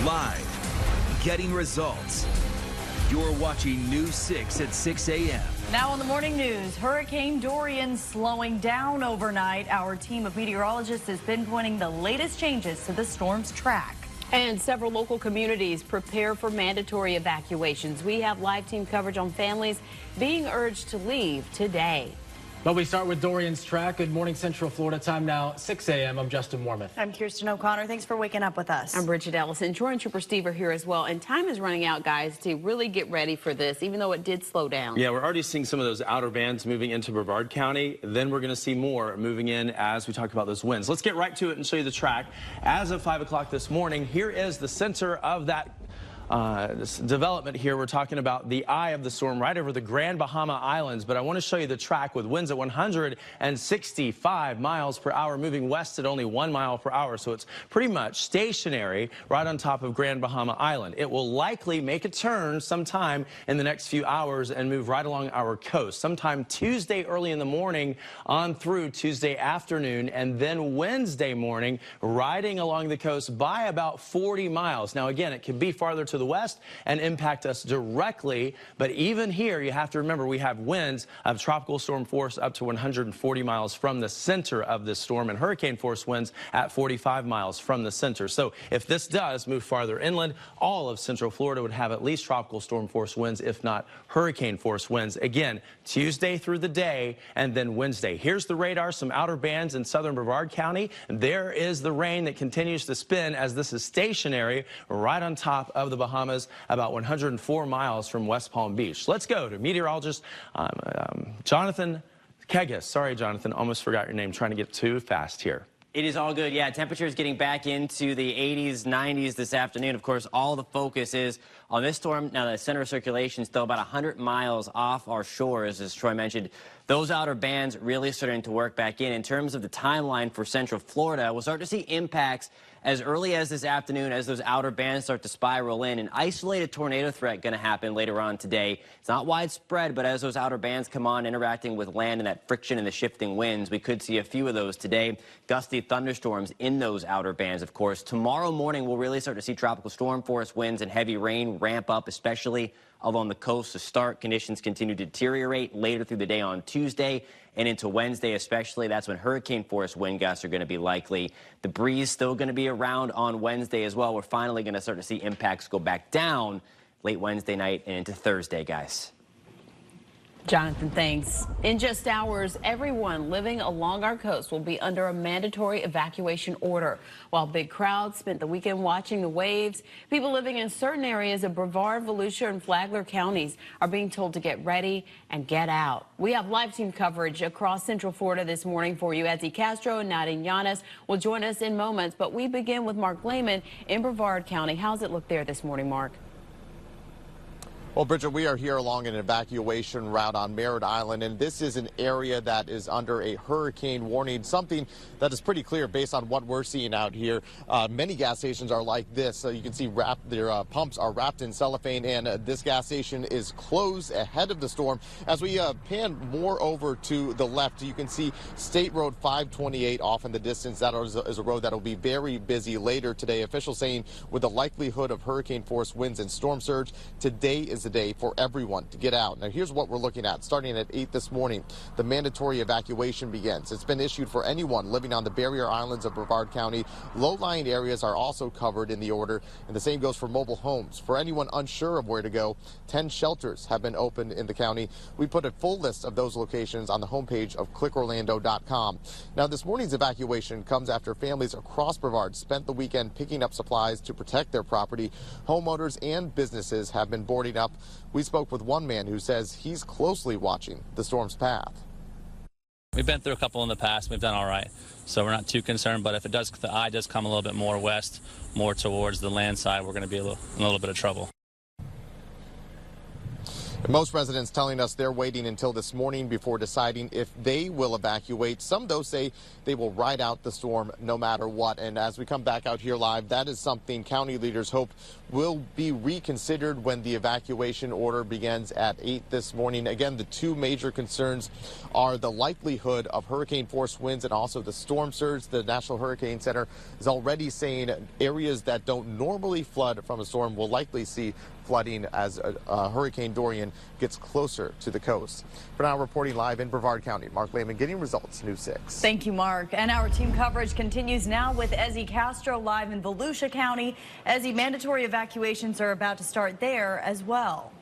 Live, getting results. You're watching News 6 at 6 a.m. Now on the morning news, Hurricane Dorian slowing down overnight. Our team of meteorologists has been pointing the latest changes to the storm's track. And several local communities prepare for mandatory evacuations. We have live team coverage on families being urged to leave today. But we start with Dorian's track. Good morning, Central Florida. Time now, 6 a.m. I'm Justin Warmoth. I'm Kirsten O'Connor. Thanks for waking up with us. I'm Bridget Ellison. Troy and Trooper Steve are here as well. And time is running out, guys, to really get ready for this, even though it did slow down. Yeah, we're already seeing some of those outer bands moving into Brevard County. Then we're going to see more moving in as we talk about those winds. Let's get right to it and show you the track. As of 5 o'clock this morning, here is the center of that this development here. We're talking about the eye of the storm right over the Grand Bahama Islands, but I want to show you the track with winds at 165 miles per hour, moving west at only 1 mile per hour. So it's pretty much stationary right on top of Grand Bahama Island. It will likely make a turn sometime in the next few hours and move right along our coast sometime Tuesday early in the morning on through Tuesday afternoon, and then Wednesday morning riding along the coast by about 40 miles. Now again, it could be farther to the west and impact us directly, but even here you have to remember we have winds of tropical storm force up to 140 miles from the center of this storm and hurricane force winds at 45 miles from the center. So if this does move farther inland, all of Central Florida would have at least tropical storm force winds, if not hurricane force winds. Again, Tuesday through the day and then Wednesday. Here's the radar, some outer bands in southern Brevard County. There is the rain that continues to spin as this is stationary right on top of the Bahamas, about 104 miles from West Palm Beach. Let's go to meteorologist Jonathan Kegas. Sorry, Jonathan, almost forgot your name, trying to get too fast here. It is all good. Yeah, temperatures getting back into the 80s, 90s this afternoon. Of course, all the focus is on this storm. Now, the center of circulation is still about 100 miles off our shores, as Troy mentioned. Those outer bands really starting to work back in. In terms of the timeline for Central Florida, we'll start to see impacts as early as this afternoon as those outer bands start to spiral in. An isolated tornado threat going to happen later on today. It's not widespread, but as those outer bands come on, interacting with land and that friction and the shifting winds, we could see a few of those today. Gusty thunderstorms in those outer bands, of course. Tomorrow morning, we'll really start to see tropical storm force winds and heavy rain ramp up, especially along the coast to start. Conditions continue to deteriorate later through the day on Tuesday and into Wednesday especially. That's when hurricane force wind gusts are going to be likely. The breeze still going to be around on Wednesday as well. We're finally going to start to see impacts go back down late Wednesday night and into Thursday, guys. Jonathan, thanks. In just hours, everyone living along our coast will be under a mandatory evacuation order. While big crowds spent the weekend watching the waves, people living in certain areas of Brevard, Volusia, and Flagler counties are being told to get ready and get out. We have live team coverage across Central Florida this morning for you. Ezzy Castro and Nadine Yanis will join us in moments, but we begin with Mark Lehman in Brevard County. How's it look there this morning, Mark? Well, Bridget, we are here along an evacuation route on Merritt Island, and this is an area that is under a hurricane warning, something that is pretty clear based on what we're seeing out here. Many gas stations are like this. You can see their pumps are wrapped in cellophane, and this gas station is closed ahead of the storm. As we pan more over to the left, you can see State Road 528 off in the distance. That is a road that will be very busy later today. Officials saying with the likelihood of hurricane force winds and storm surge, today is the day for everyone to get out. Now, here's what we're looking at. Starting at 8 this morning, the mandatory evacuation begins. It's been issued for anyone living on the barrier islands of Brevard County. Low-lying areas are also covered in the order, and the same goes for mobile homes. For anyone unsure of where to go, 10 shelters have been opened in the county. We put a full list of those locations on the homepage of clickorlando.com. Now, this morning's evacuation comes after families across Brevard spent the weekend picking up supplies to protect their property. Homeowners and businesses have been boarding up. We spoke with one man who says he's closely watching the storm's path. We've been through a couple in the past. We've done all right, so we're not too concerned. But if the eye does come a little bit more west, more towards the land side, we're going to be in a little bit of trouble. Most residents telling us they're waiting until this morning before deciding if they will evacuate. Some, though, say they will ride out the storm no matter what. And as we come back out here live, that is something county leaders hope will be reconsidered when the evacuation order begins at 8 this morning. Again, the two major concerns are the likelihood of hurricane-force winds and also the storm surge. The National Hurricane Center is already saying areas that don't normally flood from a storm will likely see flooding as Hurricane Dorian gets closer to the coast. For now, reporting live in Brevard County, Mark Lehman, Getting Results, News 6. Thank you, Mark. And our team coverage continues now with Ezzy Castro live in Volusia County. Ezzy, mandatory evacuations are about to start there as well.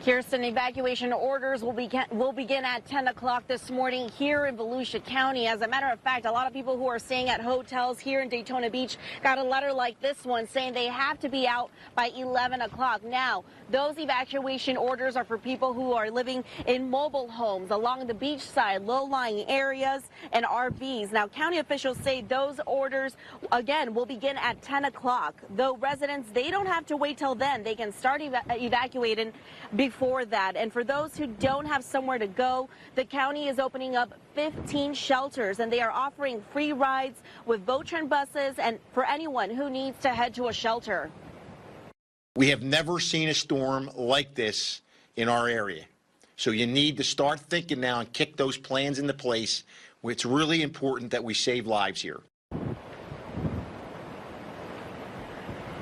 Kirsten, evacuation orders will begin at 10 o'clock this morning here in Volusia County. As a matter of fact, a lot of people who are staying at hotels here in Daytona Beach got a letter like this one saying they have to be out by 11 o'clock. Now, those evacuation orders are for people who are living in mobile homes along the beach side, low-lying areas, and RVs. Now, county officials say those orders, again, will begin at 10 o'clock. Though residents, they don't have to wait till then. They can start evacuating before that. And for those who don't have somewhere to go, the county is opening up 15 shelters, and they are offering free rides with Votran buses and for anyone who needs to head to a shelter. We have never seen a storm like this in our area. So you need to start thinking now and kick those plans into place. It's really important that we save lives here.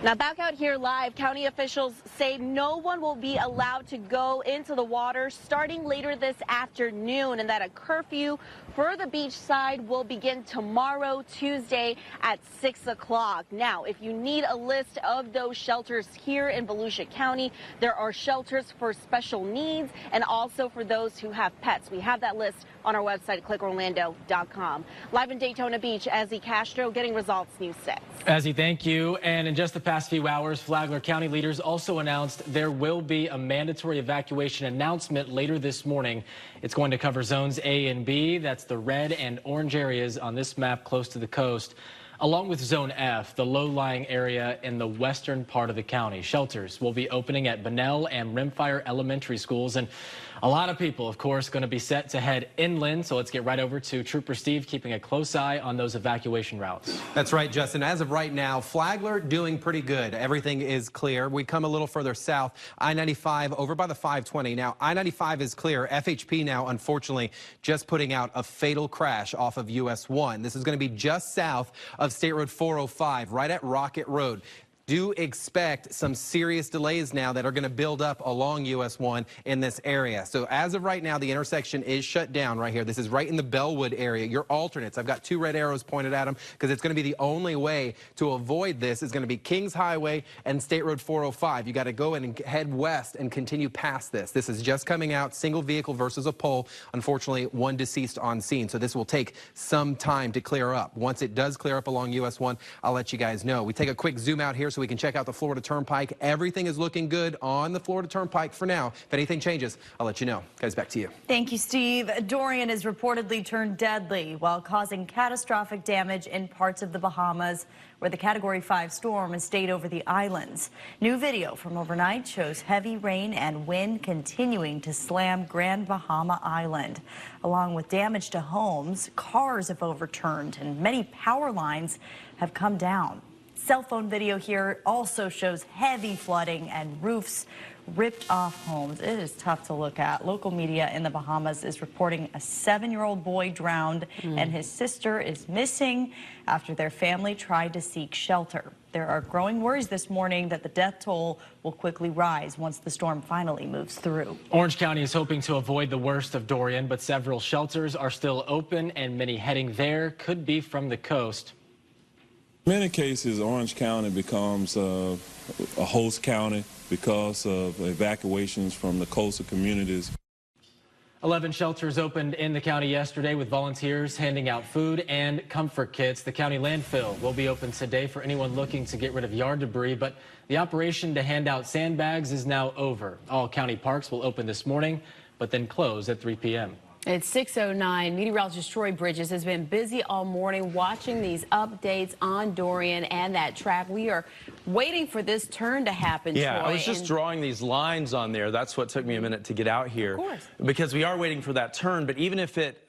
Now, back out here live, county officials say no one will be allowed to go into the water starting later this afternoon, and that a curfew for the beach side will begin tomorrow, Tuesday, at 6 o'clock. Now, if you need a list of those shelters here in Volusia County, there are shelters for special needs and also for those who have pets. We have that list on our website, clickorlando.com. Live in Daytona Beach, Ezzy Castro, Getting Results, News 6. Ezzy, thank you. And in just the past few hours, Flagler County leaders also announced there will be a mandatory evacuation announcement later this morning. It's going to cover zones A and B. That's the red and orange areas on this map close to the coast, along with Zone F, the low-lying area in the western part of the county. Shelters will be opening at Bunnell and Rimfire Elementary Schools, and a lot of people, of course, going to be set to head inland. So let's get right over to Trooper Steve, keeping a close eye on those evacuation routes. That's right, Justin. As of right now, Flagler doing pretty good. Everything is clear. We come a little further south, I-95 over by the 520. Now, I-95 is clear. FHP now, unfortunately, just putting out a fatal crash off of US 1. This is going to be just south of State Road 405, right at Rocket Road. Do expect some serious delays now that are going to build up along US 1 in this area. So as of right now, the intersection is shut down right here. This is right in the Bellwood area. Your alternates, I've got two red arrows pointed at them because it's going to be the only way to avoid this is going to be Kings Highway and State Road 405. You got to go in and head west and continue past this. This is just coming out, single vehicle versus a pole. Unfortunately, one deceased on scene. So this will take some time to clear up. Once it does clear up along US 1, I'll let you guys know. We take a quick zoom out here so we can check out the Florida Turnpike. Everything is looking good on the Florida Turnpike for now. If anything changes, I'll let you know. Guys, back to you. Thank you, Steve. Dorian has reportedly turned deadly while causing catastrophic damage in parts of the Bahamas, where the Category 5 storm has stayed over the islands. New video from overnight shows heavy rain and wind continuing to slam Grand Bahama Island. Along with damage to homes, cars have overturned and many power lines have come down. Cell phone video here also shows heavy flooding and roofs ripped off homes. It is tough to look at. Local media in the Bahamas is reporting a 7-year-old boy drowned and his sister is missing after their family tried to seek shelter. There are growing worries this morning that the death toll will quickly rise once the storm finally moves through. Orange County is hoping to avoid the worst of Dorian, but several shelters are still open and many heading there could be from the coast. In many cases, Orange County becomes a host county because of evacuations from the coastal communities. 11 shelters opened in the county yesterday with volunteers handing out food and comfort kits. The county landfill will be open today for anyone looking to get rid of yard debris, but the operation to hand out sandbags is now over. All county parks will open this morning, but then close at 3 p.m. It's 6:09. Meteorologist Troy Bridges has been busy all morning watching these updates on Dorian and that track. We are waiting for this turn to happen, Yeah, Troy, I was just drawing these lines on there. That's what took me a minute to get out here. Of course. Because we are waiting for that turn, but even if it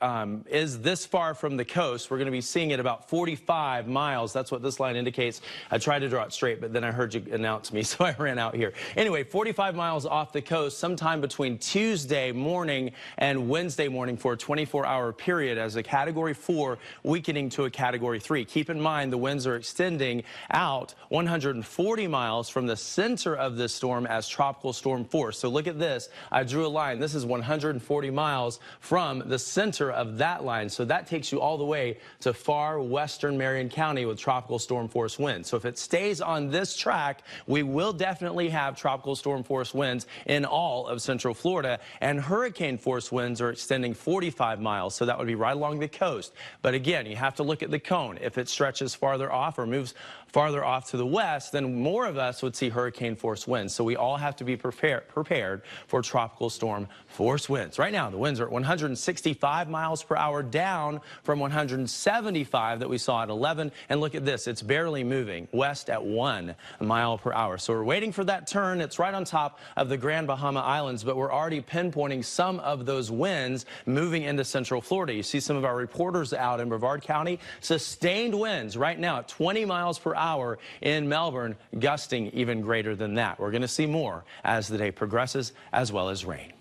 is this far from the coast, we're going to be seeing it about 45 miles. That's what this line indicates. I tried to draw it straight, but then I heard you announce me, so I ran out here. Anyway, 45 miles off the coast, sometime between Tuesday morning and Wednesday morning for a 24-hour period as a Category 4 weakening to a Category 3. Keep in mind the winds are extending out 140 miles from the center of this storm as tropical storm force. So look at this. I drew a line. This is 140 miles from the center of that line. So that takes you all the way to far western Marion County with tropical storm force winds. So if it stays on this track, we will definitely have tropical storm force winds in all of central Florida, and hurricane force winds are extending 45 miles. So that would be right along the coast. But again, you have to look at the cone. If it stretches farther off or moves farther off to the west, then more of us would see hurricane force winds. So we all have to be prepared for tropical storm force winds. Right now, the winds are at 165 miles per hour, down from 175 that we saw at 11. And look at this. It's barely moving west at 1 mile per hour. So we're waiting for that turn. It's right on top of the Grand Bahama Islands, but we're already pinpointing some of those winds moving into central Florida. You see some of our reporters out in Brevard County. Sustained winds right now at 20 miles per hour in Melbourne, gusting even greater than that. We're going to see more as the day progresses, as well as rain.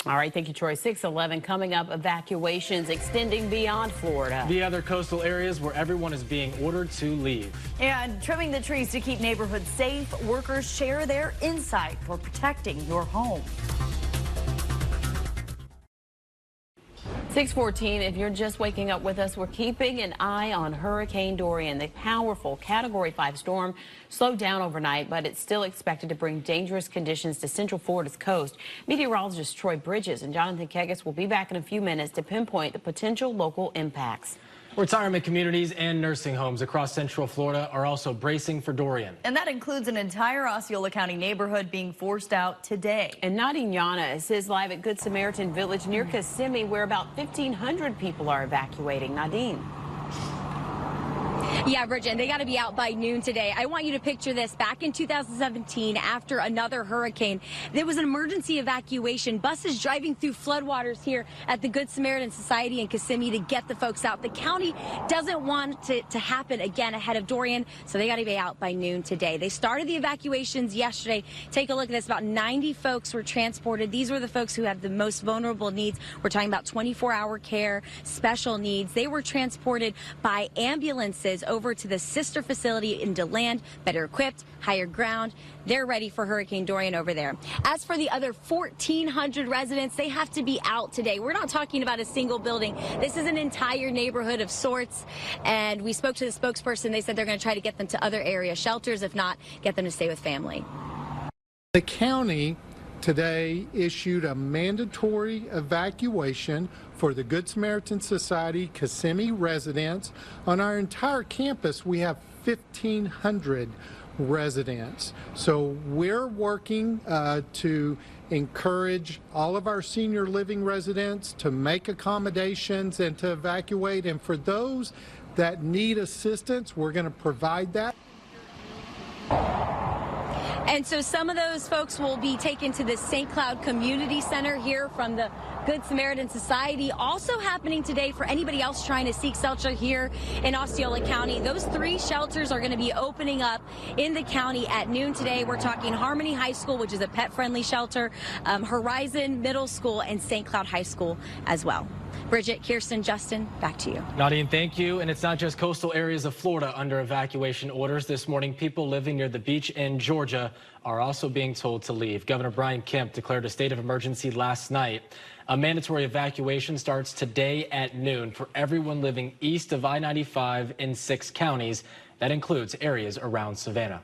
All right, thank you, Troy. 6:11 coming up, evacuations extending beyond Florida. The other coastal areas where everyone is being ordered to leave. And trimming the trees to keep neighborhoods safe, workers share their insight for protecting your home. 6:14, if you're just waking up with us, we're keeping an eye on Hurricane Dorian. The powerful Category 5 storm slowed down overnight, but it's still expected to bring dangerous conditions to central Florida's coast. Meteorologist Troy Bridges and Jonathan Kegas will be back in a few minutes to pinpoint the potential local impacts. Retirement communities and nursing homes across central Florida are also bracing for Dorian. And that includes an entire Osceola County neighborhood being forced out today. And Nadine Llanes is live at Good Samaritan Village near Kissimmee, where about 1,500 people are evacuating. Nadine. Yeah, Bridget, they got to be out by noon today. I want you to picture this. Back in 2017, after another hurricane, there was an emergency evacuation. Buses driving through floodwaters here at the Good Samaritan Society in Kissimmee to get the folks out. The county doesn't want it to happen again ahead of Dorian, so they got to be out by noon today. They started the evacuations yesterday. Take a look at this. About 90 folks were transported. These were the folks who have the most vulnerable needs. We're talking about 24-hour care, special needs. They were transported by ambulances over to the sister facility in DeLand, better equipped, higher ground. They're ready for Hurricane Dorian over there. As for the other 1,400 residents, they have to be out today. We're not talking about a single building. This is an entire neighborhood of sorts. And we spoke to the spokesperson. They said they're going to try to get them to other area shelters. If not, get them to stay with family. The county today issued a mandatory evacuation for the Good Samaritan Society Kissimmee residents. On our entire campus, we have 1,500 residents. So we're working to encourage all of our senior living residents to make accommodations and to evacuate. And for those that need assistance, we're going to provide that. And so some of those folks will be taken to the St. Cloud Community Center here from the Good Samaritan Society. Also happening today for anybody else trying to seek shelter here in Osceola County. Those 3 shelters are going to be opening up in the county at noon today. We're talking Harmony High School, which is a pet-friendly shelter, Horizon Middle School, and St. Cloud High School as well. Bridget, Kirsten, Justin, back to you. Nadine, thank you. And it's not just coastal areas of Florida under evacuation orders. This morning, people living near the beach in Georgia are also being told to leave. Governor Brian Kemp declared a state of emergency last night. A mandatory evacuation starts today at noon for everyone living east of I-95 in 6 counties. That includes areas around Savannah.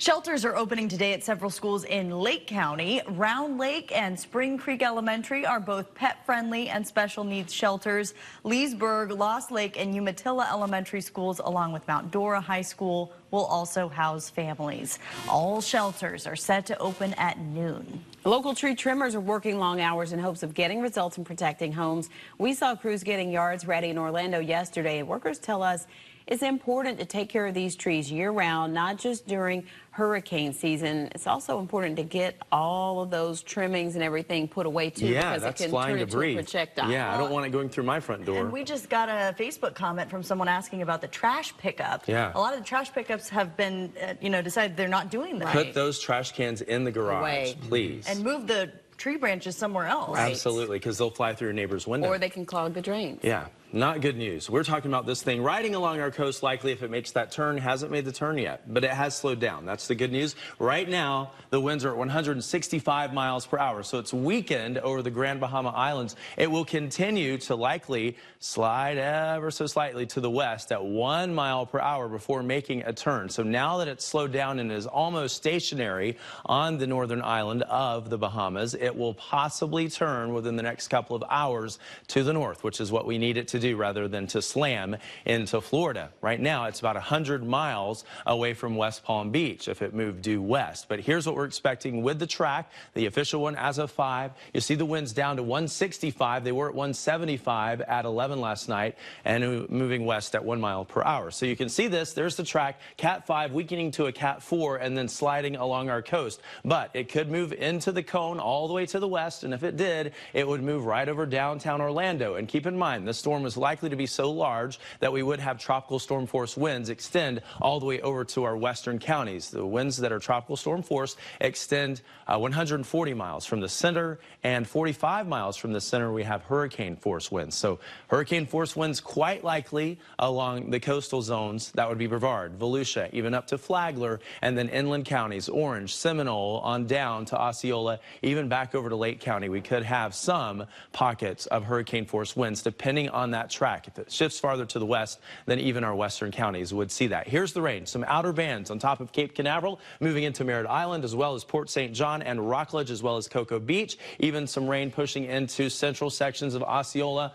Shelters are opening today at several schools in Lake County. Round Lake and Spring Creek Elementary are both pet-friendly and special needs shelters. Leesburg, Lost Lake, and Umatilla Elementary Schools, along with Mount Dora High School, will also house families. All shelters are set to open at noon. Local tree trimmers are working long hours in hopes of getting results and protecting homes. We saw crews getting yards ready in Orlando yesterday, and workers tell us it's important to take care of these trees year-round, not just during hurricane season. It's also important to get all of those trimmings and everything put away, too, because it can turn into a projectile. Yeah, I don't want it going through my front door. And we just got a Facebook comment from someone asking about the trash pickup. Yeah. A lot of the trash pickups have been, decided they're not doing that. Put those trash cans in the garage, please. And move the tree branches somewhere else. Absolutely, because they'll fly through your neighbor's window. Or they can clog the drains. Yeah, not good news. We're talking about this thing riding along our coast, likely if it makes that turn. Hasn't made the turn yet, but it has slowed down. That's the good news. Right now, the winds are at 165 miles per hour, so it's weakened over the Grand Bahama Islands. It will continue to likely slide ever so slightly to the west at 1 mile per hour before making a turn. So now that it's slowed down and is almost stationary on the northern island of the Bahamas, it will possibly turn within the next couple of hours to the north, which is what we need it to do rather than to slam into Florida. Right now, it's about 100 miles away from West Palm Beach if it moved due west. But here's what we're expecting with the track, the official one as of 5. You see the winds down to 165. They were at 175 at 11 last night and moving west at 1 mile per hour. So you can see this. There's the track, Cat 5 weakening to a Cat 4 and then sliding along our coast. But it could move into the cone all the way to the west, and if it did, it would move right over downtown Orlando. And keep in mind, the storm is likely to be so large that we would have tropical storm force winds extend all the way over to our western counties. The winds that are tropical storm force extend 140 miles from the center, and 45 miles from the center we have hurricane force winds. So hurricane force winds quite likely along the coastal zones. That would be Brevard, Volusia, even up to Flagler, and then inland counties, Orange, Seminole, on down to Osceola, even back over to Lake County. We could have some pockets of hurricane force winds depending on that track. If it shifts farther to the west, then even our western counties would see that. Here's the rain. Some outer bands on top of Cape Canaveral, moving into Merritt Island, as well as Port St. John and Rockledge, as well as Cocoa Beach. Even some rain pushing into central sections of Osceola,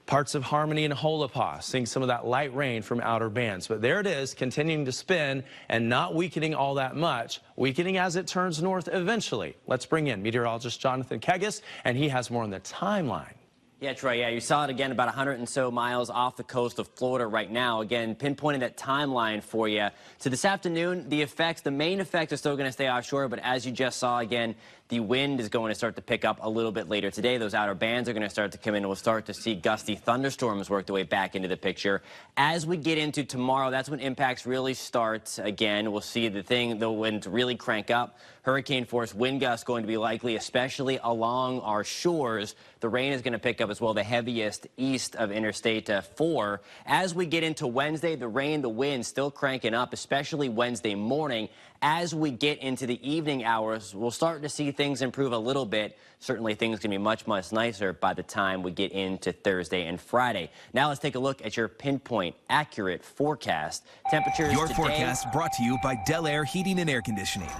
parts of Harmony and Holopaw, seeing some of that light rain from outer bands. But there it is, continuing to spin and not weakening all that much, weakening as it turns north eventually. Let's bring in meteorologist Jonathan Keggis, and he has more on the timeline. Yeah, Troy, yeah, you saw it again about 100 and so miles off the coast of Florida right now. Again, pinpointing that timeline for you. So this afternoon, the main effects are still going to stay offshore, but as you just saw again, the wind is going to start to pick up a little bit later today. Those outer bands are going to start to come in. We'll start to see gusty thunderstorms work their way back into the picture. As we get into tomorrow, that's when impacts really start again. We'll see the winds really crank up. Hurricane force wind gusts going to be likely, especially along our shores. The rain is going to pick up as well, the heaviest east of Interstate 4. As we get into Wednesday, the rain, the wind still cranking up, especially Wednesday morning. As we get into the evening hours, we'll start to see things improve a little bit. Certainly things can be much, much nicer by the time we get into Thursday and Friday. Now let's take a look at your pinpoint accurate forecast. Temperatures Your today, forecast brought to you by Del Air Heating and Air Conditioning.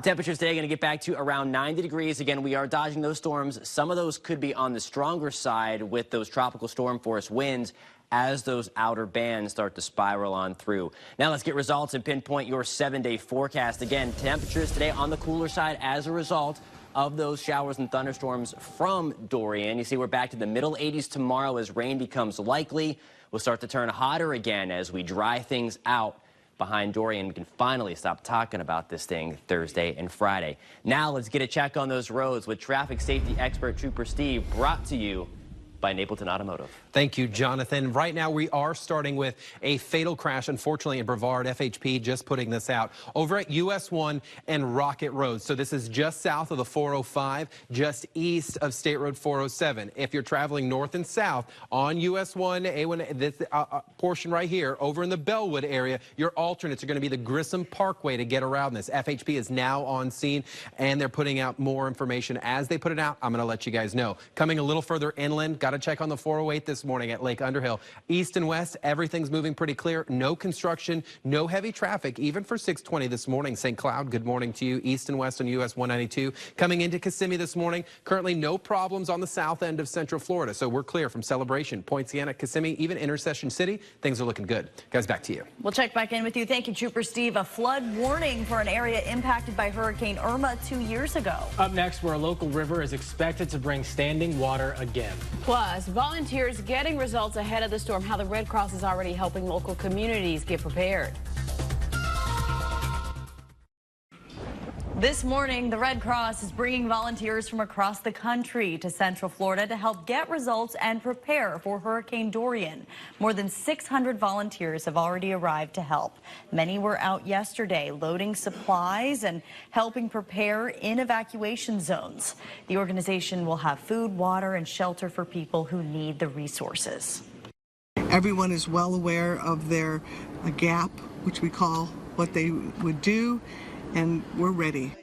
Temperatures today are going to get back to around 90 degrees. Again, we are dodging those storms. Some of those could be on the stronger side with those tropical storm force winds as those outer bands start to spiral on through. Now let's get results and pinpoint your 7-day forecast. Again, temperatures today on the cooler side as a result of those showers and thunderstorms from Dorian. You see we're back to the middle 80s tomorrow as rain becomes likely. We'll start to turn hotter again as we dry things out behind Dorian. We can finally stop talking about this thing Thursday and Friday. Now let's get a check on those roads with traffic safety expert Trooper Steve, brought to you by Napleton Automotive. Thank you, Jonathan. Right now, we are starting with a fatal crash, unfortunately, in Brevard. FHP just putting this out over at US 1 and Rocket Road. So this is just south of the 405, just east of State Road 407. If you're traveling north and south on US 1, A1, this portion right here, over in the Bellwood area, your alternates are going to be the Grissom Parkway to get around this. FHP is now on scene, and they're putting out more information. As they put it out, I'm going to let you guys know. Coming a little further inland, got Got to check on the 408 this morning at Lake Underhill. East and west, everything's moving pretty clear. No construction, no heavy traffic, even for 620 this morning. St. Cloud, good morning to you. East and west on US 192. Coming into Kissimmee this morning, currently no problems on the south end of Central Florida. So we're clear from Celebration, Poinciana, Kissimmee, even Intercession City. Things are looking good. Guys, back to you. We'll check back in with you. Thank you, Trooper Steve. A flood warning for an area impacted by Hurricane Irma 2 years ago. Up next, where a local river is expected to bring standing water again. Plus, volunteers getting results ahead of the storm, how the Red Cross is already helping local communities get prepared. This morning, the Red Cross is bringing volunteers from across the country to Central Florida to help get results and prepare for Hurricane Dorian. More than 600 volunteers have already arrived to help. Many were out yesterday loading supplies and helping prepare in evacuation zones. The organization will have food, water, and shelter for people who need the resources. Everyone is well aware of their gap, which we call what they would do, and we're ready.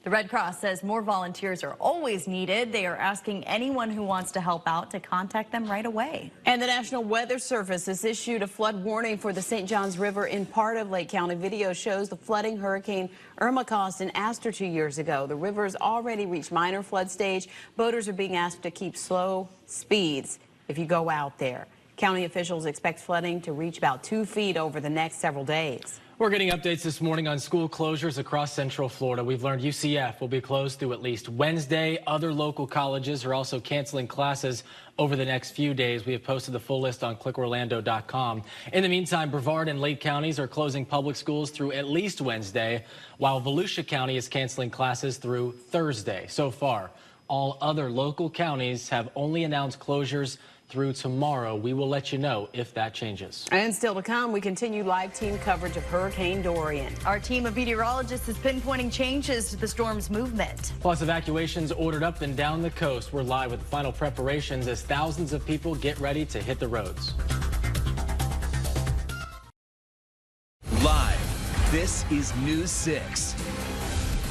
The Red Cross says more volunteers are always needed. They are asking anyone who wants to help out to contact them right away. And the National Weather Service has issued a flood warning for the St. Johns River in part of Lake County. Video shows the flooding Hurricane Irma caused in Astor 2 years ago. The river has already reached minor flood stage. Boaters are being asked to keep slow speeds if you go out there. County officials expect flooding to reach about 2 feet over the next several days. We're getting updates this morning on school closures across Central Florida. We've learned UCF will be closed through at least Wednesday. Other local colleges are also canceling classes over the next few days. We have posted the full list on clickorlando.com. In the meantime, Brevard and Lake counties are closing public schools through at least Wednesday, while Volusia County is canceling classes through Thursday. So far, all other local counties have only announced closures through tomorrow. We will let you know if that changes. And still to come, we continue live team coverage of Hurricane Dorian. Our team of meteorologists is pinpointing changes to the storm's movement. Plus, evacuations ordered up and down the coast. We're live with the final preparations as thousands of people get ready to hit the roads. Live, this is News 6.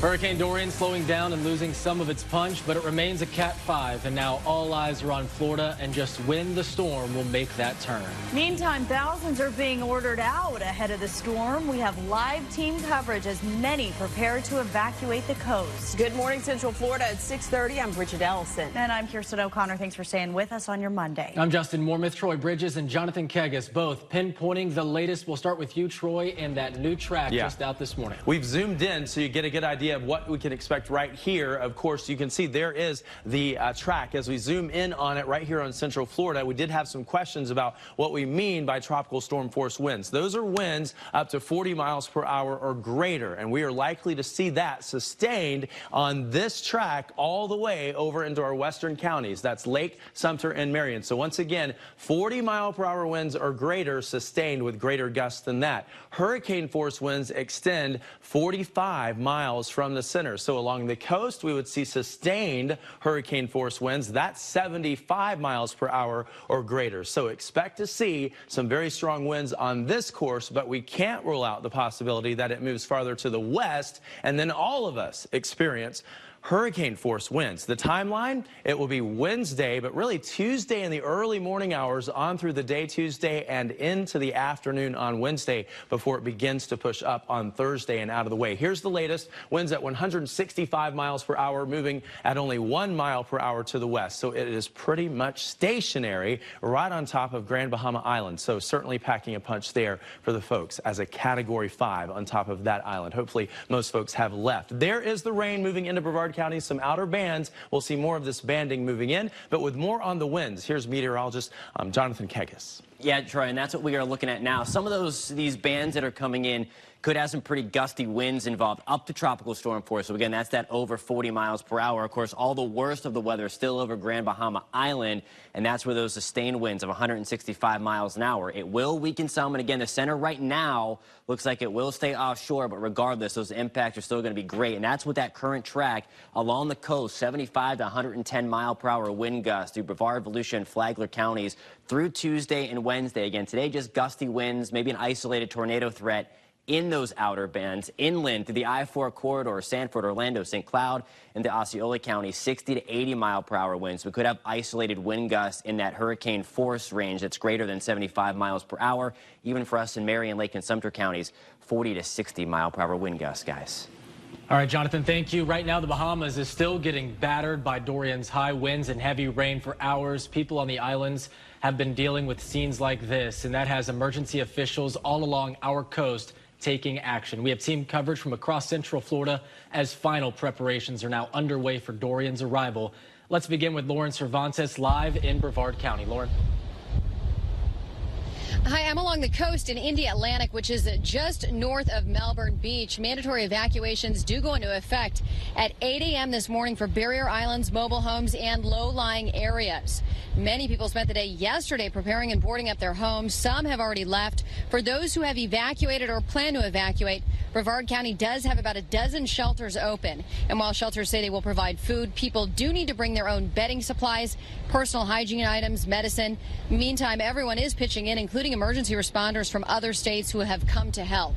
Hurricane Dorian slowing down and losing some of its punch, but it remains a Cat 5, and now all eyes are on Florida and just when the storm will make that turn. Meantime, thousands are being ordered out ahead of the storm. We have live team coverage as many prepare to evacuate the coast. Good morning, Central Florida at 6:30. I'm Bridget Ellison. And I'm Kirsten O'Connor. Thanks for staying with us on your Monday. I'm Justin Mormith. Troy Bridges and Jonathan Kegas, both pinpointing the latest. We'll start with you, Troy, and that new track just out this morning. We've zoomed in so you get a good idea of what we can expect right here. Of course, you can see there is the track as we zoom in on it right here on Central Florida. We did have some questions about what we mean by tropical storm force winds. Those are winds up to 40 miles per hour or greater, and we are likely to see that sustained on this track all the way over into our western counties. That's Lake, Sumter, and Marion. So once again, 40-mile-per-hour winds or greater sustained with greater gusts than that. Hurricane force winds extend 45 miles from the center. So along the coast, we would see sustained hurricane force winds. That's 75 miles per hour or greater. So expect to see some very strong winds on this course, but we can't rule out the possibility that it moves farther to the west, and then all of us experience hurricane force winds. The timeline, it will be Wednesday, but really Tuesday in the early morning hours on through the day Tuesday and into the afternoon on Wednesday before it begins to push up on Thursday and out of the way. Here's the latest. Winds at 165 miles per hour, moving at only 1 mile per hour to the west. So it is pretty much stationary right on top of Grand Bahama Island. So certainly packing a punch there for the folks as a Category 5 on top of that island. Hopefully most folks have left. There is the rain moving into Brevard County, some outer bands. We'll see more of this banding moving in, but with more on the winds. Here's meteorologist Jonathan Kegas. Yeah, Troy, and that's what we are looking at now. Some of these bands that are coming in could have some pretty gusty winds involved up to tropical storm force. So again, that's that over 40 miles per hour. Of course, all the worst of the weather is still over Grand Bahama Island, and that's where those sustained winds of 165 miles an hour. It will weaken some, and again, the center right now looks like it will stay offshore, but regardless, those impacts are still going to be great, and that's what that current track along the coast, 75 to 110 mile per hour wind gusts through Brevard, Volusia, and Flagler counties through Tuesday and Wednesday. Again, today just gusty winds, maybe an isolated tornado threat in those outer bands, inland through the I-4 corridor, Sanford, Orlando, St. Cloud, into Osceola County, 60 to 80 mile per hour winds. We could have isolated wind gusts in that hurricane force range that's greater than 75 miles per hour. Even for us in Marion, Lake, and Sumter counties, 40 to 60 mile per hour wind gusts, guys. All right, Jonathan, thank you. Right now, the Bahamas is still getting battered by Dorian's high winds and heavy rain for hours. People on the islands have been dealing with scenes like this, and that has emergency officials all along our coast taking action. We have team coverage from across Central Florida as final preparations are now underway for Dorian's arrival. Let's begin with Lauren Cervantes live in Brevard County. Lauren. Hi, I'm along the coast in India Atlantic, which is just north of Melbourne Beach. Mandatory evacuations do go into effect at 8 a.m. this morning for barrier islands, mobile homes, and low-lying areas. Many people spent the day yesterday preparing and boarding up their homes. Some have already left. For those who have evacuated or plan to evacuate, Brevard County does have about a dozen shelters open. And while shelters say they will provide food, people do need to bring their own bedding supplies, personal hygiene items, medicine. Meantime, everyone is pitching in, including emergency responders from other states who have come to help.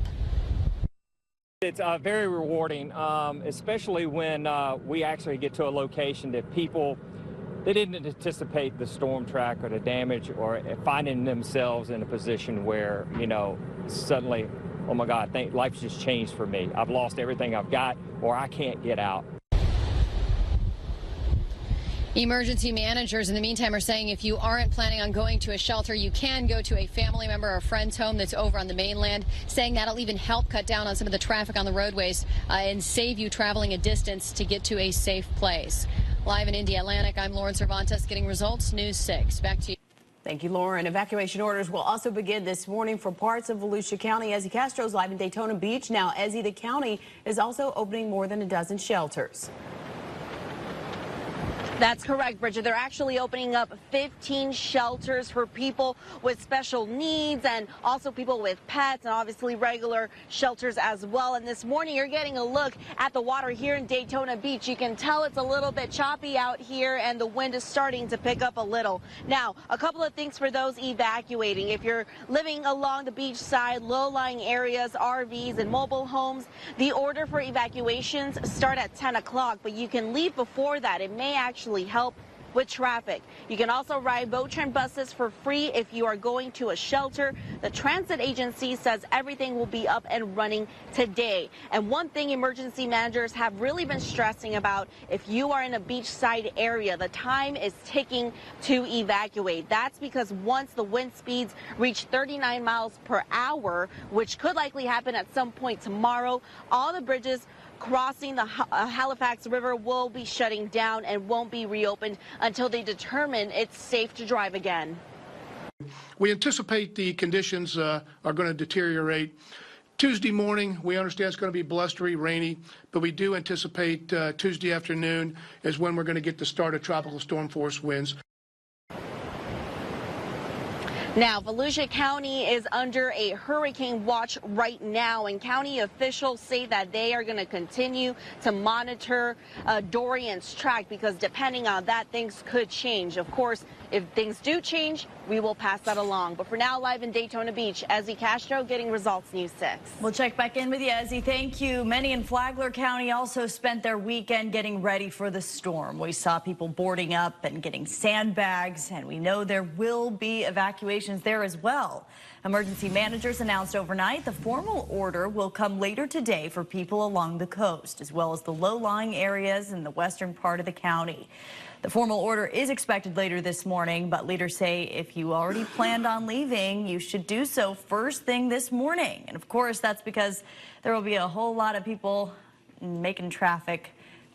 It's very rewarding, especially when we actually get to a location that people, they didn't anticipate the storm track or the damage or finding themselves in a position where, you know, suddenly, oh my God, life's just changed for me. I've lost everything I've got, or I can't get out. Emergency managers in the meantime are saying if you aren't planning on going to a shelter, you can go to a family member or friend's home that's over on the mainland, saying that'll even help cut down on some of the traffic on the roadways and save you traveling a distance to get to a safe place. Live in India Atlantic, I'm Lauren Cervantes getting results, News 6. Back to you. Thank you, Lauren. Evacuation orders will also begin this morning for parts of Volusia County. Ezzy Castro's live in Daytona Beach. Now, Ezzy, the county is also opening more than a dozen shelters. That's correct, Bridget. They're actually opening up 15 shelters for people with special needs and also people with pets and obviously regular shelters as well. And this morning you're getting a look at the water here in Daytona Beach. You can tell it's a little bit choppy out here and the wind is starting to pick up a little. Now, a couple of things for those evacuating. If you're living along the beach side, low-lying areas, RVs and mobile homes, the order for evacuations start at 10 o'clock, but you can leave before that. It may actually help with traffic. You can also ride boat train buses for free if you are going to a shelter. The transit agency says everything will be up and running today. And one thing emergency managers have really been stressing about, if you are in a beachside area, the time is ticking to evacuate. That's because once the wind speeds reach 39 miles per hour, which could likely happen at some point tomorrow, all the bridges crossing the Halifax River will be shutting down and won't be reopened until they determine it's safe to drive again. We anticipate the conditions are going to deteriorate. Tuesday morning, we understand it's going to be blustery, rainy, but we do anticipate Tuesday afternoon is when we're going to get the start of tropical storm force winds. Now, Volusia County is under a hurricane watch right now, and county officials say that they are going to continue to monitor Dorian's track because depending on that, things could change. Of course, if things do change, we will pass that along. But for now, live in Daytona Beach, Ezzy Castro getting results, News 6. We'll check back in with you, Ezzy. Thank you. Many in Flagler County also spent their weekend getting ready for the storm. We saw people boarding up and getting sandbags, and we know there will be evacuations there as well. Emergency managers announced overnight the formal order will come later today for people along the coast, as well as the low-lying areas in the western part of the county. The formal order is expected later this morning, but leaders say if you already planned on leaving, you should do so first thing this morning. And of course, that's because there will be a whole lot of people making traffic,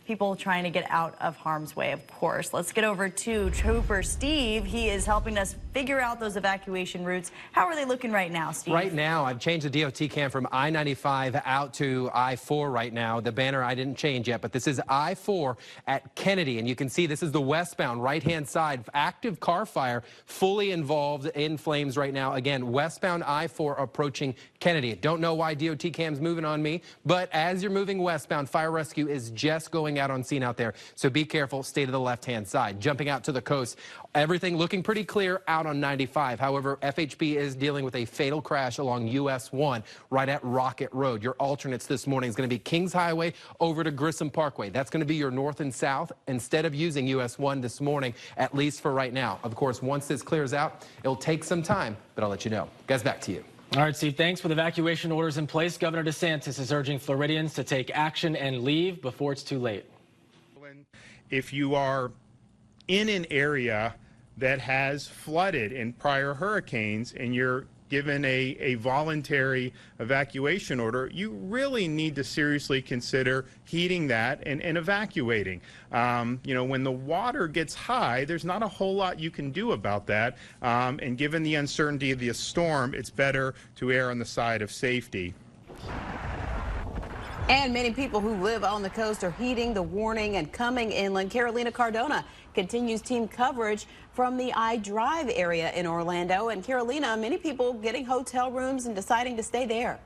people trying to get out of harm's way, of course. Let's get over to Trooper Steve. He is helping us figure out those evacuation routes. How are they looking right now, Steve? Right now, I've changed the DOT cam from I-95 out to I-4 right now. The banner I didn't change yet, but this is I-4 at Kennedy, and you can see this is the westbound right-hand side. Active car fire, fully involved in flames right now. Again, westbound I-4 approaching Kennedy. Don't know why DOT cam's moving on me, but as you're moving westbound, fire rescue is just going rolling out on scene out there. So be careful, stay to the left-hand side. Jumping out to the coast, everything looking pretty clear out on 95. However, FHP is dealing with a fatal crash along US 1 right at Rocket Road. Your alternates this morning is going to be Kings Highway over to Grissom Parkway. That's going to be your north and south instead of using US 1 this morning, at least for right now. Of course, once this clears out, it'll take some time, but I'll let you know. Guys, back to you. All right, Steve, thanks. With evacuation orders in place, Governor DeSantis is urging Floridians to take action and leave before it's too late. If you are in an area that has flooded in prior hurricanes and you're given a voluntary evacuation order, you really need to seriously consider heeding that and evacuating. You know, when the water gets high, there's not a whole lot you can do about that. And given the uncertainty of the storm, it's better to err on the side of safety. And many people who live on the coast are heeding the warning and coming inland. Carolina Cardona continues team coverage from the I-Drive area in Orlando. And Carolina, many people getting hotel rooms and deciding to stay there.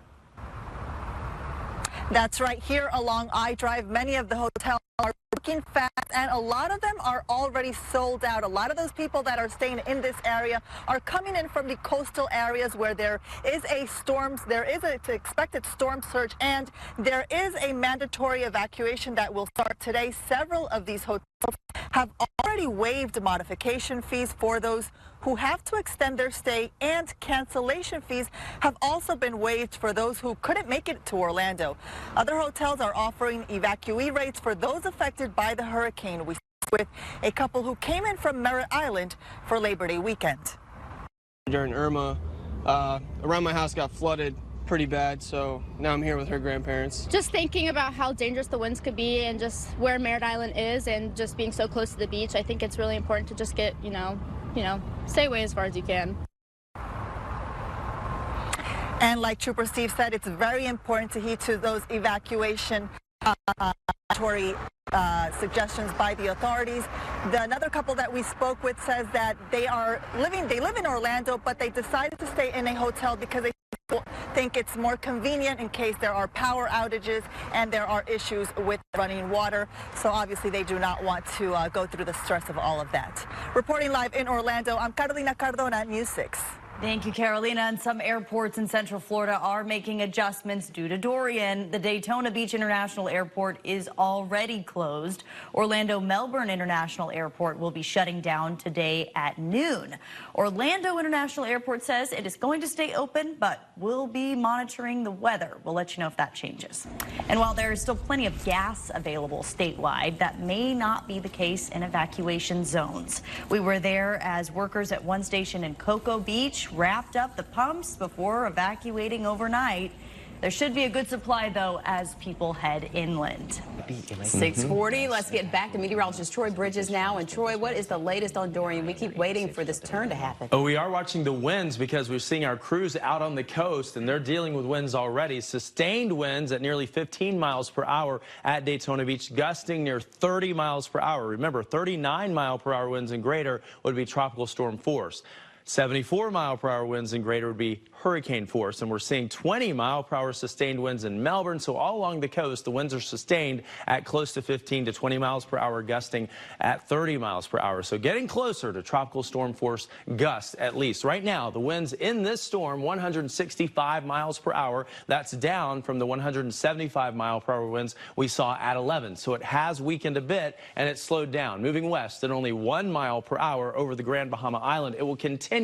That's right. Here along I-Drive, many of the hotels are booking fast, and a lot of them are already sold out. A lot of those people that are staying in this area are coming in from the coastal areas where there is an expected storm surge, and there is a mandatory evacuation that will start today. Several of these hotels have already waived modification fees for those who have to extend their stay, and cancellation fees have also been waived for those who couldn't make it to Orlando. Other hotels are offering evacuee rates for those affected by the hurricane. We spoke with a couple who came in from Merritt Island for Labor Day weekend. During Irma, around my house got flooded pretty bad, so now I'm here with her grandparents. Just thinking about how dangerous the winds could be and just where Merritt Island is and just being so close to the beach, I think it's really important to just get, you know, stay away as far as you can. And like Trooper Steve said, it's very important to heed to those evacuation suggestions by the authorities. Another couple that we spoke with says that they live in Orlando, but they decided to stay in a hotel because they think it's more convenient in case there are power outages and there are issues with running water. So obviously they do not want to go through the stress of all of that. Reporting live in Orlando, I'm Carolina Cardona, News 6. Thank you, Carolina. And some airports in Central Florida are making adjustments due to Dorian. The Daytona Beach International Airport is already closed. Orlando Melbourne International Airport will be shutting down today at noon. Orlando International Airport says it is going to stay open, but will be monitoring the weather. We'll let you know if that changes. And while there is still plenty of gas available statewide, that may not be the case in evacuation zones. We were there as workers at one station in Cocoa Beach wrapped up the pumps before evacuating overnight. There should be a good supply, though, as people head inland. 6:40. Let's get back to meteorologist Troy Bridges now. And Troy, what is the latest on Dorian? We keep waiting for this turn to happen. Oh, we are watching the winds because we're seeing our crews out on the coast, and they're dealing with winds already. Sustained winds at nearly 15 miles per hour at Daytona Beach, gusting near 30 miles per hour. Remember, 39-mile-per-hour winds and greater would be tropical storm force. 74-mile-per-hour winds and greater would be hurricane force, and we're seeing 20-mile-per-hour sustained winds in Melbourne. So all along the coast, the winds are sustained at close to 15 to 20 miles per hour, gusting at 30 miles per hour. So getting closer to tropical storm force gusts, at least. Right now, the winds in this storm, 165 miles per hour. That's down from the 175-mile-per-hour winds we saw at 11. So it has weakened a bit, and it's slowed down, moving west at only 1 mile per hour over the Grand Bahama Island. It will continue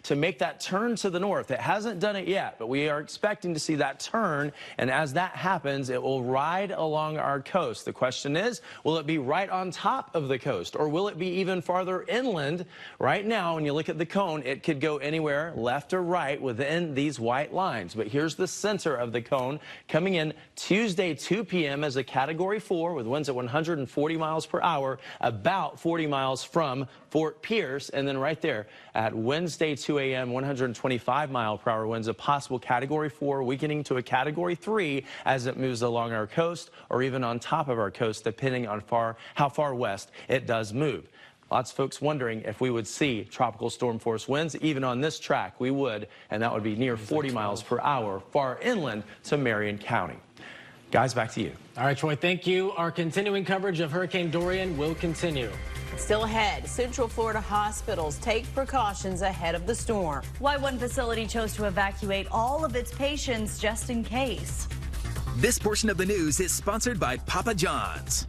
to make that turn to the north. It hasn't done it yet, but we are expecting to see that turn, and as that happens, it will ride along our coast. The question is, will it be right on top of the coast, or will it be even farther inland? Right now, when you look at the cone, it could go anywhere left or right within these white lines, but here's the center of the cone coming in Tuesday 2 p.m. as a Category 4 with winds at 140 miles per hour, about 40 miles from Fort Pierce, and then right there at Wednesday 2 a.m., 125-mile-per-hour winds, a possible Category 4 weakening to a Category 3 as it moves along our coast or even on top of our coast, depending on how far west it does move. Lots of folks wondering if we would see tropical storm force winds. Even on this track, we would, and that would be near 40 miles per hour far inland to Marion County. Guys, back to you. All right, Troy, thank you. Our continuing coverage of Hurricane Dorian will continue. Still ahead, Central Florida hospitals take precautions ahead of the storm. Why one facility chose to evacuate all of its patients just in case. This portion of the news is sponsored by Papa John's.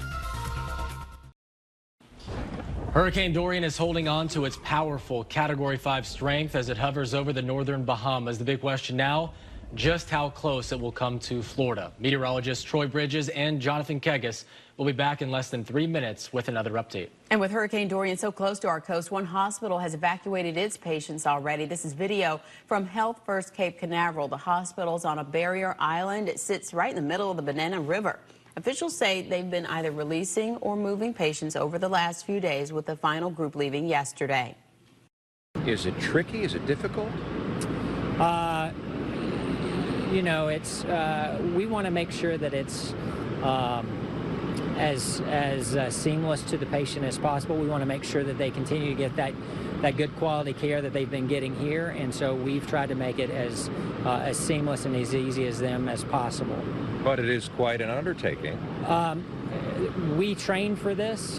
Hurricane Dorian is holding on to its powerful Category 5 strength as it hovers over the northern Bahamas. The big question now, just how close it will come to Florida. Meteorologists Troy Bridges and Jonathan Kegas will be back in less than 3 minutes with another update. And with Hurricane Dorian so close to our coast, one hospital has evacuated its patients already. This is video from Health First Cape Canaveral. The hospital's on a barrier island. It sits right in the middle of the Banana River. Officials say they've been either releasing or moving patients over the last few days, with the final group leaving yesterday. Is it tricky? Is it difficult? You know, it's we want to make sure that it's as seamless to the patient as possible. We want to make sure that they continue to get that good quality care that they've been getting here, and so we've tried to make it as seamless and as easy as them as possible. But it is quite an undertaking. We trained for this.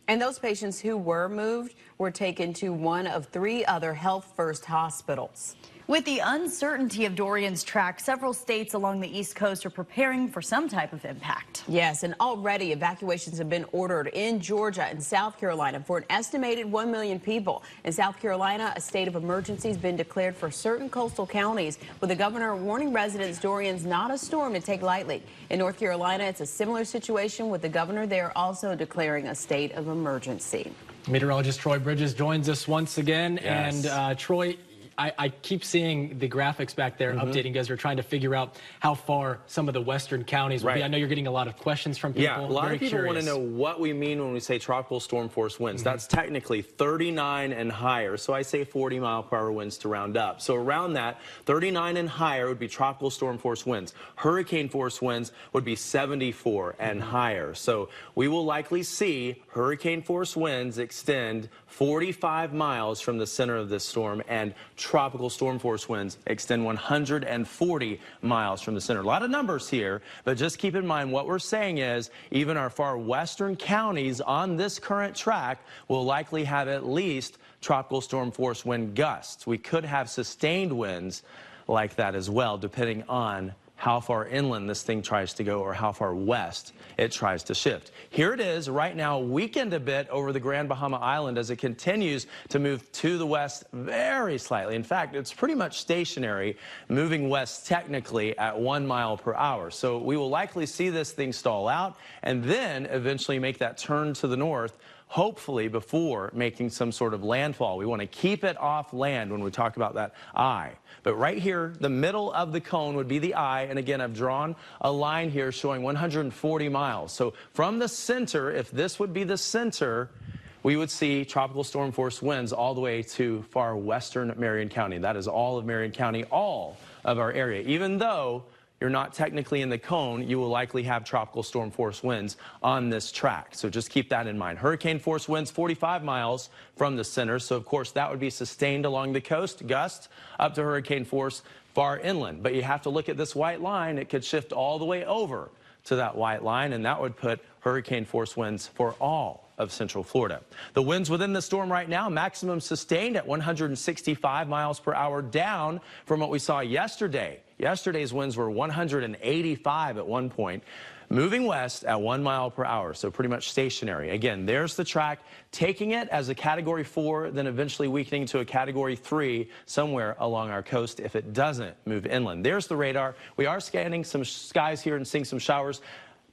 And those patients who were moved were taken to one of 3 other Health First hospitals. With the uncertainty of Dorian's track, several states along the East Coast are preparing for some type of impact. Yes, and already evacuations have been ordered in Georgia and South Carolina for an estimated 1 million people. In South Carolina, a state of emergency has been declared for certain coastal counties, with the governor warning residents Dorian's not a storm to take lightly. In North Carolina, it's a similar situation, with the governor there also declaring a state of emergency. Meteorologist Troy Bridges joins us once again. Yes. And Troy, I keep seeing the graphics back there updating as we're trying to figure out how far some of the western counties will be. I know you're getting a lot of questions from people. Yeah, a lot of people want to know what we mean when we say tropical storm force winds. That's technically 39 and higher, so I say 40-mile-per-hour winds to round up. So around that, 39 and higher would be tropical storm force winds. Hurricane force winds would be 74 and higher. So we will likely see hurricane force winds extend 45 miles from the center of this storm, and tropical storm force winds extend 140 miles from the center. A lot of numbers here, but just keep in mind what we're saying is even our far western counties on this current track will likely have at least tropical storm force wind gusts. We could have sustained winds like that as well, depending on how far inland this thing tries to go or how far west it tries to shift. Here it is right now, weakened a bit over the Grand Bahama Island as it continues to move to the west very slightly. In fact, it's pretty much stationary, moving west technically at 1 mile per hour. So we will likely see this thing stall out and then eventually make that turn to the north, hopefully before making some sort of landfall. We want to keep it off land when we talk about that eye. But right here, the middle of the cone would be the eye. And again, I've drawn a line here showing 140 miles. So from the center, if this would be the center, we would see tropical storm force winds all the way to far western Marion County. That is all of Marion County, all of our area. Even though you're not technically in the cone, you will likely have tropical storm force winds on this track. So just keep that in mind. Hurricane force winds 45 miles from the center. So of course that would be sustained along the coast, gusts up to hurricane force far inland. But you have to look at this white line. It could shift all the way over to that white line, and that would put hurricane force winds for all of Central Florida. The winds within the storm right now, maximum sustained at 165 miles per hour, down from what we saw yesterday. Yesterday's winds were 185 at one point, moving west at 1 mile per hour, so pretty much stationary. Again, there's the track, taking it as a Category 4, then eventually weakening to a Category 3 somewhere along our coast if it doesn't move inland. There's the radar. We are scanning some skies here and seeing some showers,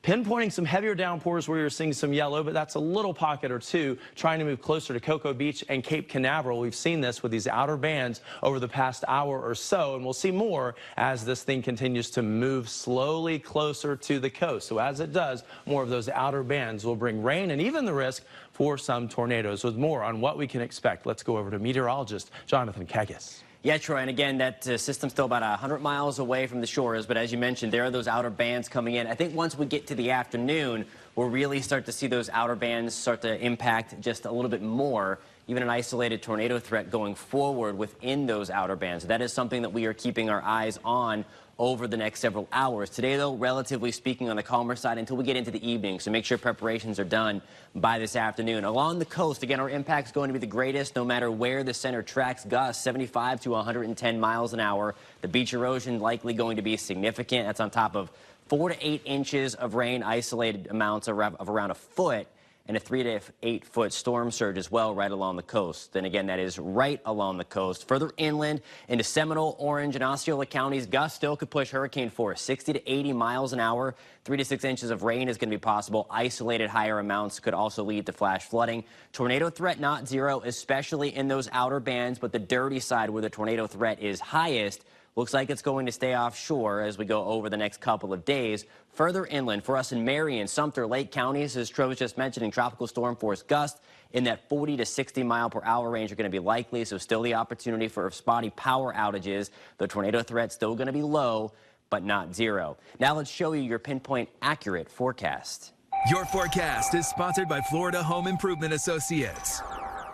pinpointing some heavier downpours where you're seeing some yellow, but that's a little pocket or two trying to move closer to Cocoa Beach and Cape Canaveral. We've seen this with these outer bands over the past hour or so, and we'll see more as this thing continues to move slowly closer to the coast. So as it does, more of those outer bands will bring rain and even the risk for some tornadoes. With more on what we can expect, let's go over to meteorologist Jonathan Kegas. Yeah, Troy, and again, that system's still about 100 miles away from the shores, but as you mentioned, there are those outer bands coming in. I think once we get to the afternoon, we'll really start to see those outer bands start to impact just a little bit more, even an isolated tornado threat going forward within those outer bands. That is something that we are keeping our eyes on over the next several hours. Today, though, relatively speaking, on the calmer side until we get into the evening, so make sure preparations are done by this afternoon. Along the coast, again, our impact is going to be the greatest no matter where the center tracks. Gusts 75 to 110 miles an hour. The beach erosion likely going to be significant. That's on top of 4 to 8 inches of rain, isolated amounts of around a foot, and a 3 to 8 foot storm surge as well right along the coast. Then again, that is right along the coast. Further inland into Seminole, Orange, and Osceola counties, gusts still could push hurricane force 60 to 80 miles an hour. 3 to 6 inches of rain is going to be possible. Isolated higher amounts could also lead to flash flooding. Tornado threat not zero, especially in those outer bands, but the dirty side where the tornado threat is highest looks like it's going to stay offshore as we go over the next couple of days. Further inland for us in Marion, Sumter, Lake counties, as Troy was just mentioning, tropical storm force gusts in that 40 to 60 mile per hour range are going to be likely. So still the opportunity for spotty power outages. The tornado threat still going to be low, but not zero. Now let's show you your pinpoint accurate forecast. Your forecast is sponsored by Florida Home Improvement Associates.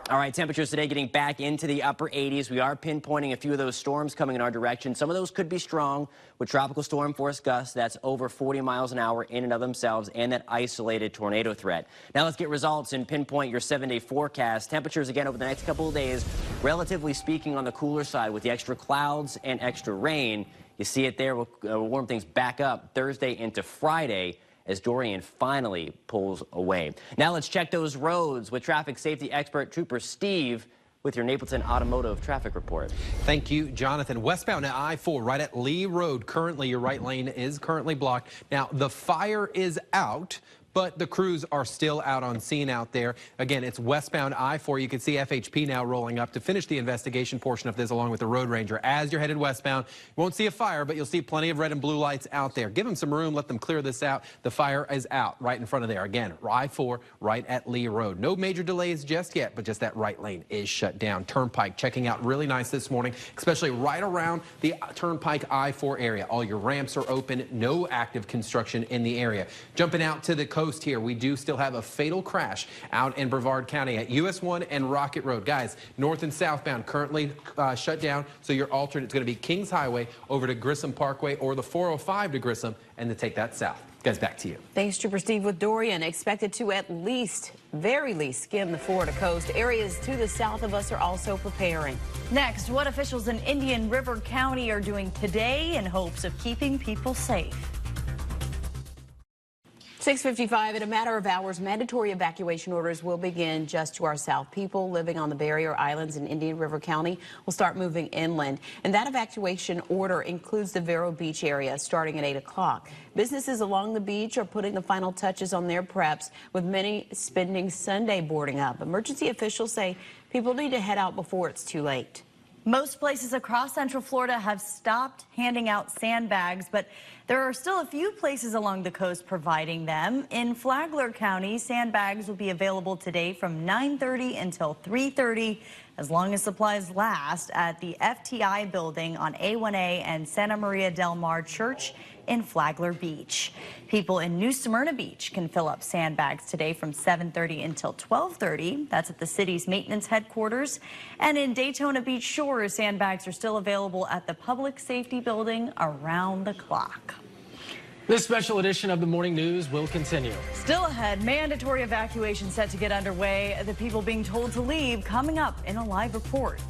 All right, temperatures today getting back into the upper 80s. We are pinpointing a few of those storms coming in our direction. Some of those could be strong with tropical storm force gusts. That's over 40 miles an hour in and of themselves, and that isolated tornado threat. Now let's get results and pinpoint your 7-day forecast. Temperatures again over the next couple of days, relatively speaking, on the cooler side with the extra clouds and extra rain. You see it there. We'll warm things back up Thursday into Friday as Dorian finally pulls away. Now let's check those roads with traffic safety expert Trooper Steve with your Napleton Automotive traffic report. Thank you, Jonathan. Westbound at I-4 right at Lee Road. Currently, your right lane is currently blocked. Now, the fire is out, but the crews are still out on scene out there. Again, it's westbound I-4. You can see FHP now rolling up to finish the investigation portion of this along with the road ranger. As you're headed westbound, you won't see a fire, but you'll see plenty of red and blue lights out there. Give them some room. Let them clear this out. The fire is out right in front of there. Again, I-4 right at Lee Road. No major delays just yet, but just that right lane is shut down. Turnpike checking out really nice this morning, especially right around the Turnpike I-4 area. All your ramps are open. No active construction in the area. Jumping out to the coast here, we do still have a fatal crash out in Brevard County at US 1 and Rocket Road. Guys, north and southbound currently shut down, so your alternate is going to be Kings Highway over to Grissom Parkway or the 405 to Grissom and to take that south. Guys, back to you. Thanks, Trooper Steve with Dorian. Expected to at least, very least, skim the Florida coast. Areas to the south of us are also preparing. Next, what officials in Indian River County are doing today in hopes of keeping people safe. 6:55, in a matter of hours, mandatory evacuation orders will begin just to our south. People living on the barrier islands in Indian River County will start moving inland. And that evacuation order includes the Vero Beach area starting at 8 o'clock. Businesses along the beach are putting the final touches on their preps, with many spending Sunday boarding up. Emergency officials say people need to head out before it's too late. Most places across Central Florida have stopped handing out sandbags, but there are still a few places along the coast providing them. In Flagler County, sandbags will be available today from 9:30 until 3:30, as long as supplies last, at the FTI building on A1A and Santa Maria del Mar Church in Flagler Beach. People in New Smyrna Beach can fill up sandbags today from 7:30 until 12:30. That's at the city's maintenance headquarters. And in Daytona Beach Shores, sandbags are still available at the Public Safety Building around the clock. This special edition of the Morning News will continue. Still ahead, mandatory evacuation set to get underway. The people being told to leave coming up in a live report.